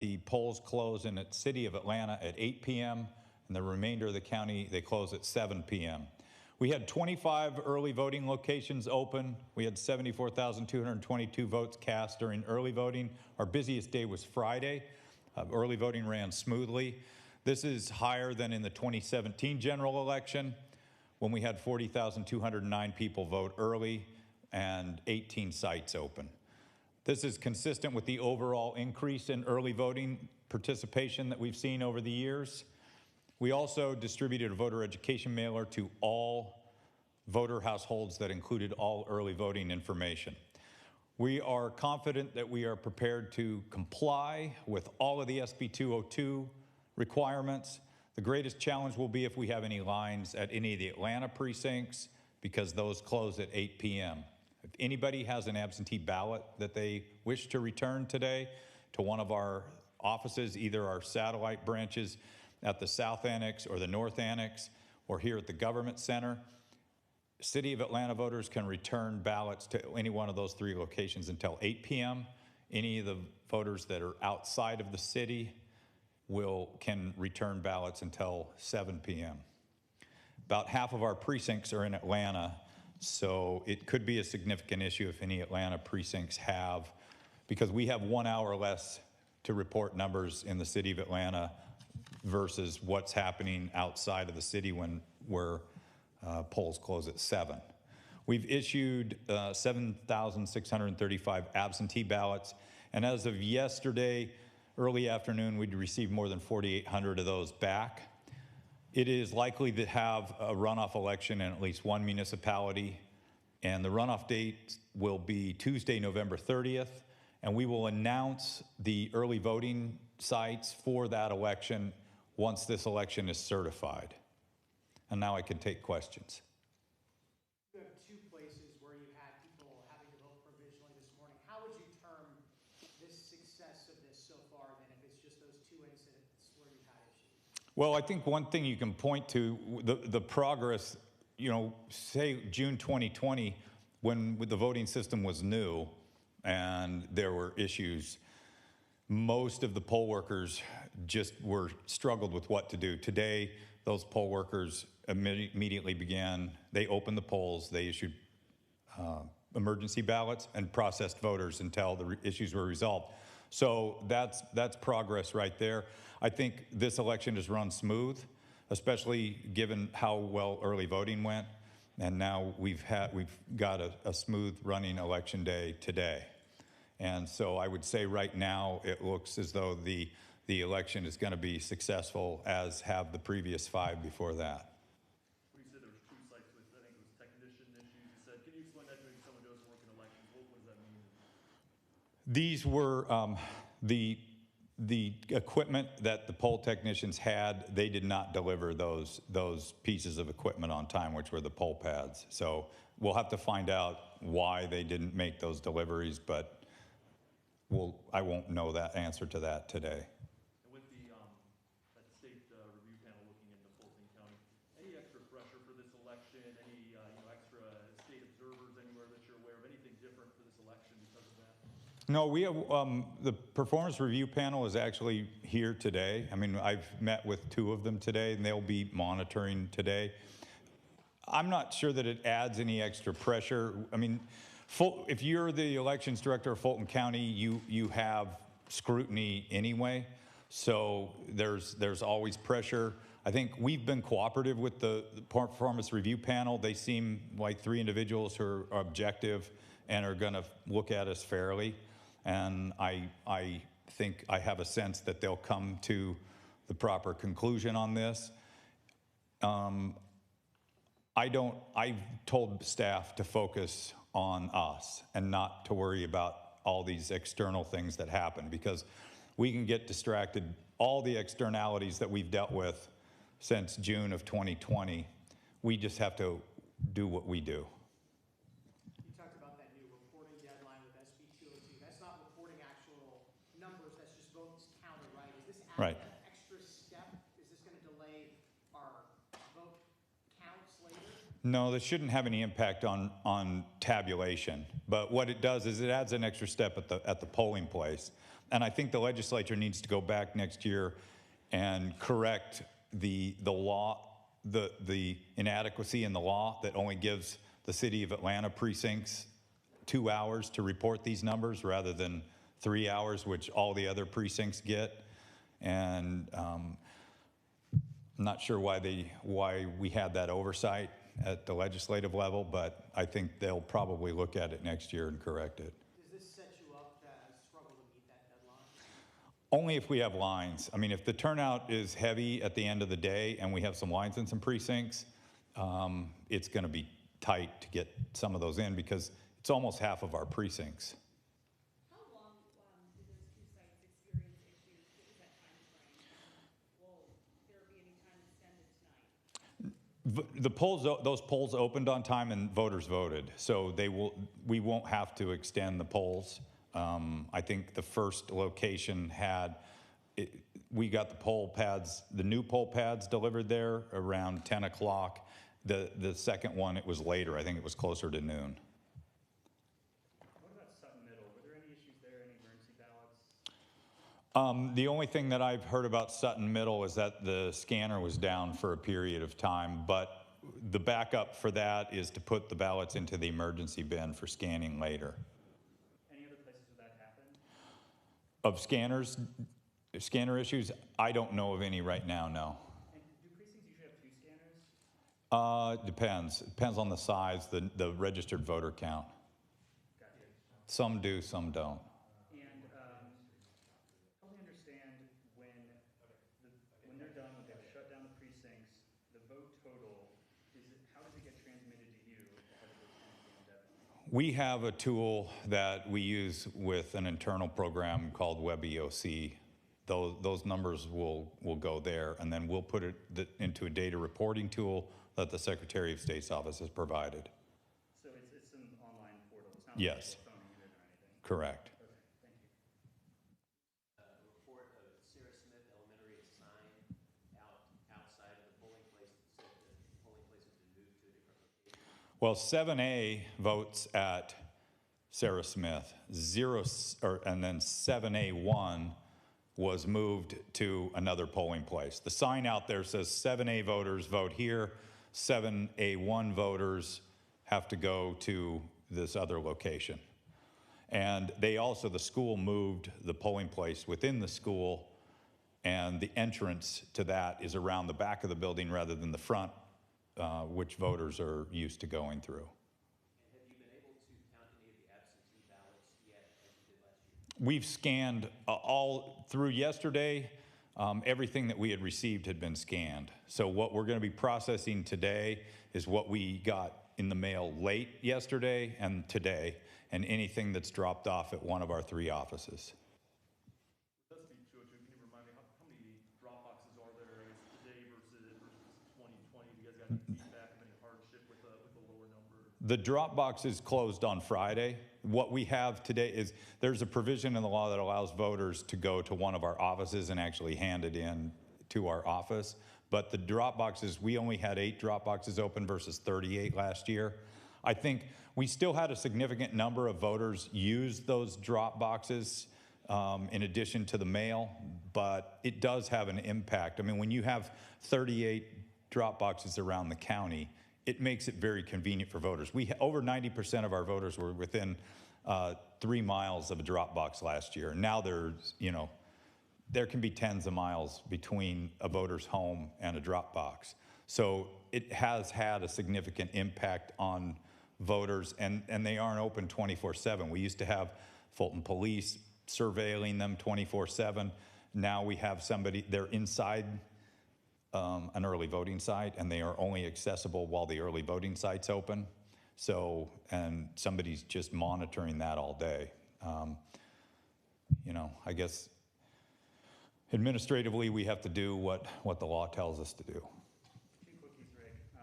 The polls close in the city of Atlanta at 8 p.m. and the remainder of the county, they close at 7 p.m. We had 25 early voting locations open. We had 74,222 votes cast during early voting. Our busiest day was Friday. Early voting ran smoothly. This is higher than in the 2017 general election when we had 40,209 people vote early and 18 sites open. This is consistent with the overall increase in early voting participation that we've seen over the years. We also distributed a voter education mailer to all voter households that included all early voting information. We are confident that we are prepared to comply with all of the SB 202 requirements. The greatest challenge will be if we have any lines at any of the Atlanta precincts, because those close at 8 p.m. If anybody has an absentee ballot that they wish to return today to one of our offices, either our satellite branches at the South Annex or the North Annex or here at the Government Center, City of Atlanta voters can return ballots to any one of those three locations until 8 p.m. Any of the voters that are outside of the city can return ballots until 7 p.m. About half of our precincts are in Atlanta, so it could be a significant issue if any Atlanta precincts have, because we have 1 hour less to report numbers in the city of Atlanta versus what's happening outside of the city where polls close at 7. We've issued 7,635 absentee ballots, and as of yesterday, early afternoon, we'd received more than 4,800 of those back. It is likely to have a runoff election in at least one municipality, and the runoff date will be Tuesday, November 30th, and we will announce the early voting sites for that election once this election is certified. And now I can take questions. You have two places where you had people having to vote provisionally this morning. How would you term this success of this so far, then, if it's just those two incidents where you've had issues? Well, I think one thing you can point to, the progress, say June 2020, when the voting system was new and there were issues, most of the poll workers just struggled with what to do. Today, those poll workers immediately they opened the polls, they issued emergency ballots and processed voters until the issues were resolved. So that's progress right there. I think this election has run smooth, especially given how well early voting went. And now we've got a smooth running election day today. And so I would say right now it looks as though the election is going to be successful, as have the previous 5 before that. You said there was 2 sites with, I think it was technician issues. You said, can you explain that to me? Someone doesn't work in elections. What does that mean? These were the equipment that the poll technicians had. They did not deliver those pieces of equipment on time, which were the poll pads. So we'll have to find out why they didn't make those deliveries, but I won't know that answer to that today. And with that state review panel looking into Fulton County, any extra pressure for this election? Any extra state observers anywhere that you're aware of? Anything different for this election because of that? No, we have the performance review panel is actually here today. I mean, I've met with 2 of them today, and they'll be monitoring today. I'm not sure that it adds any extra pressure. I mean, if you're the elections director of Fulton County, you have scrutiny anyway, so there's always pressure. I think we've been cooperative with the performance review panel. They seem like 3 individuals who are objective and are going to look at us fairly, and I think I have a sense that they'll come to the proper conclusion on this. I've told staff to focus on us and not to worry about all these external things that happen, because we can get distracted. All the externalities that we've dealt with since June of 2020, we just have to do what we do. You talked about that new reporting deadline with SB 202. That's not reporting actual numbers, that's just votes counted, right? Is this adding an extra step? Is this going to delay our vote counts later? No, this shouldn't have any impact on tabulation. But what it does is it adds an extra step at the polling place. And I think the legislature needs to go back next year and correct the law, the inadequacy in the law that only gives the city of Atlanta precincts 2 hours to report these numbers rather than 3 hours, which all the other precincts get. And I'm not sure why we had that oversight at the legislative level, but I think they'll probably look at it next year and correct it. Does this set you up to struggle to meet that deadline? Only if we have lines. I mean, if the turnout is heavy at the end of the day and we have some lines in some precincts, it's going to be tight to get some of those in because it's almost half of our precincts. How long do those two sites experience issues? What is that time frame? Will there be any time extended tonight? The polls, those polls opened on time and voters voted, so we won't have to extend the polls. I think the first location we got the poll pads, the new poll pads delivered there around 10 o'clock. The second one, it was later. I think it was closer to noon. What about Sutton Middle? Were there any issues there, any emergency ballots? The only thing that I've heard about Sutton Middle is that the scanner was down for a period of time, but the backup for that is to put the ballots into the emergency bin for scanning later. Any other places where that happened? Of scanner issues, I don't know of any right now, no. And do precincts usually have 2 scanners? It depends. It depends on the size, the registered voter count. Gotcha. Some do, some don't. And help me understand when they're done, when they've shut down the precincts, the vote total, how does it get transmitted to you as it gets transmitted? We have a tool that we use with an internal program called WebEOC. Those numbers will go there, and then we'll put it into a data reporting tool that the Secretary of State's office has provided. So it's an online portal. It's not Yes. like phoning it or anything. Correct. Okay, thank you. Report of Sarah Smith Elementary sign outside of the polling place that said that the polling place has been moved to a different location. Well, 7A votes at Sarah Smith, and then 7A1 was moved to another polling place. The sign out there says 7A voters vote here, 7A1 voters have to go to this other location. And the school moved the polling place within the school, and the entrance to that is around the back of the building rather than the front, which voters are used to going through. And have you been able to count any of the absentee ballots yet as you did last year? We've scanned all through yesterday. Everything that we had received had been scanned. So what we're going to be processing today is what we got in the mail late yesterday and today, and anything that's dropped off at one of our 3 offices. Does speak to it, can you remind me how many drop boxes are there today versus 2020? Do you guys got any feedback of any hardship with the lower number? The drop box is closed on Friday. What we have today is there's a provision in the law that allows voters to go to one of our offices and actually hand it in to our office. But the drop boxes, we only had 8 drop boxes open versus 38 last year. I think we still had a significant number of voters use those drop boxes in addition to the mail, but it does have an impact. I mean, when you have 38 drop boxes around the county, it makes it very convenient for voters. Over 90% of our voters were within 3 miles of a drop box last year. Now there can be tens of miles between a voter's home and a drop box. So it has had a significant impact on voters, and they aren't open 24/7. We used to have Fulton police surveilling them 24/7. Now we have they're inside an early voting site, and they are only accessible while the early voting site's open. So, and somebody's just monitoring that all day. I guess administratively we have to do what the law tells us to do. 2 quickies, Rick. The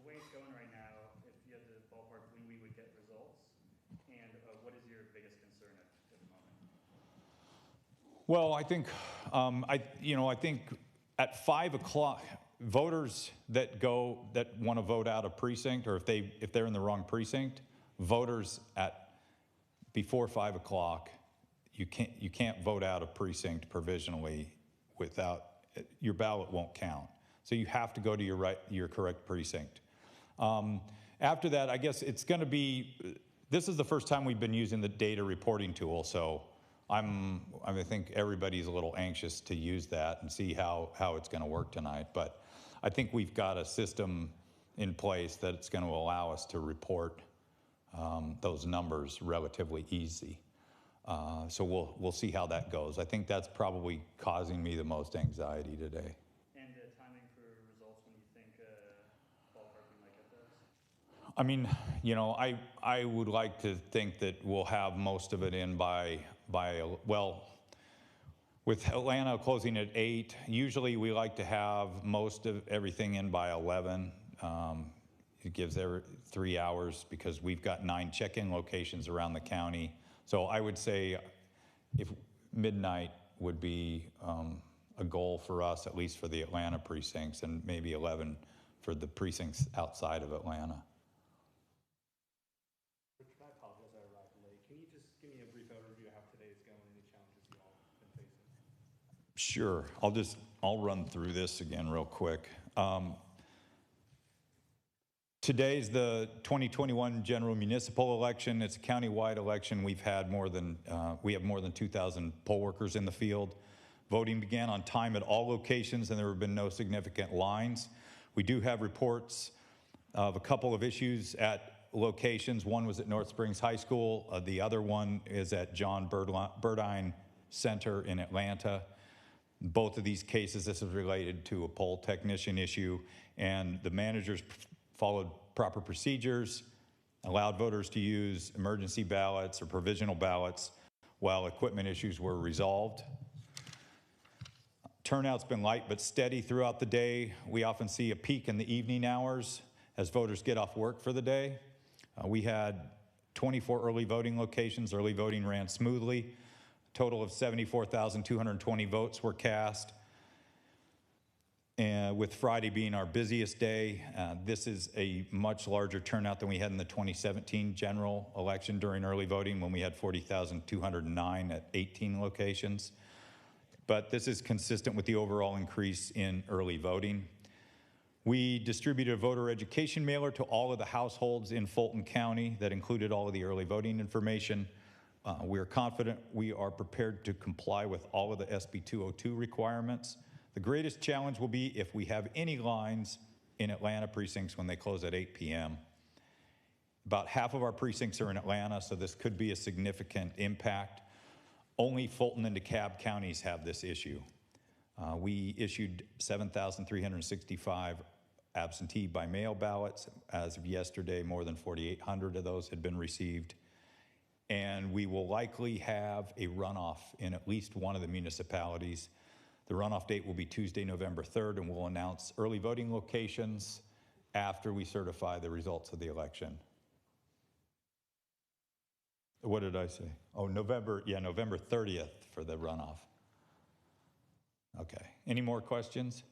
way it's going right now, if you had to ballpark when we would get results, and what is your biggest concern at the moment? Well, I think I think at 5 o'clock, voters that want to vote out a precinct, or if they're in the wrong precinct, voters before 5 o'clock, you can't vote out a precinct provisionally without, your ballot won't count. So you have to go to your correct precinct. After that, I guess it's going to be, this is the first time we've been using the data reporting tool, so I think everybody's a little anxious to use that and see how it's going to work tonight. But I think we've got a system in place that it's going to allow us to report those numbers relatively easy. So we'll see how that goes. I think that's probably causing me the most anxiety today. And timing for results, when you think ballpark we might get those? I mean, you know, I would like to think that we'll have most of it in by well, with Atlanta closing at 8, usually we like to have most of everything in by 11. It gives 3 hours because we've got 9 check-in locations around the county. So I would say if midnight would be a goal for us, at least for the Atlanta precincts, and maybe 11 for the precincts outside of Atlanta. Richard, I apologize I arrived late. Can you just give me a brief overview of how today's going, any challenges you all have been facing? Sure, I'll run through this again real quick. Today's the 2021 general municipal election. It's a county-wide election. We have more than 2,000 poll workers in the field. Voting began on time at all locations, and there have been no significant lines. We do have reports of a couple of issues at locations. One was at North Springs High School. The other one is at John Burdine Center in Atlanta. Both of these cases, this is related to a poll technician issue, and the managers followed proper procedures, allowed voters to use emergency ballots or provisional ballots while equipment issues were resolved. Turnout's been light but steady throughout the day. We often see a peak in the evening hours as voters get off work for the day. We had 24 early voting locations. Early voting ran smoothly. A total of 74,220 votes were cast. And with Friday being our busiest day, this is a much larger turnout than we had in the 2017 general election during early voting when we had 40,209 at 18 locations. But this is consistent with the overall increase in early voting. We distributed a voter education mailer to all of the households in Fulton County that included all of the early voting information. We are confident we are prepared to comply with all of the SB 202 requirements. The greatest challenge will be if we have any lines in Atlanta precincts when they close at 8 p.m. About half of our precincts are in Atlanta, so this could be a significant impact. Only Fulton and DeKalb counties have this issue. We issued 7,365 absentee by mail ballots. As of yesterday, more than 4,800 of those had been received. And we will likely have a runoff in at least one of the municipalities. The runoff date will be Tuesday, November 3rd, and we'll announce early voting locations after we certify the results of the election. What did I say? Oh, November 30th for the runoff. Okay, any more questions?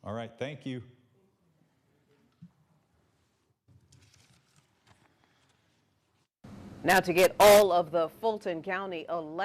All right, thank you. Now to get all of the Fulton County election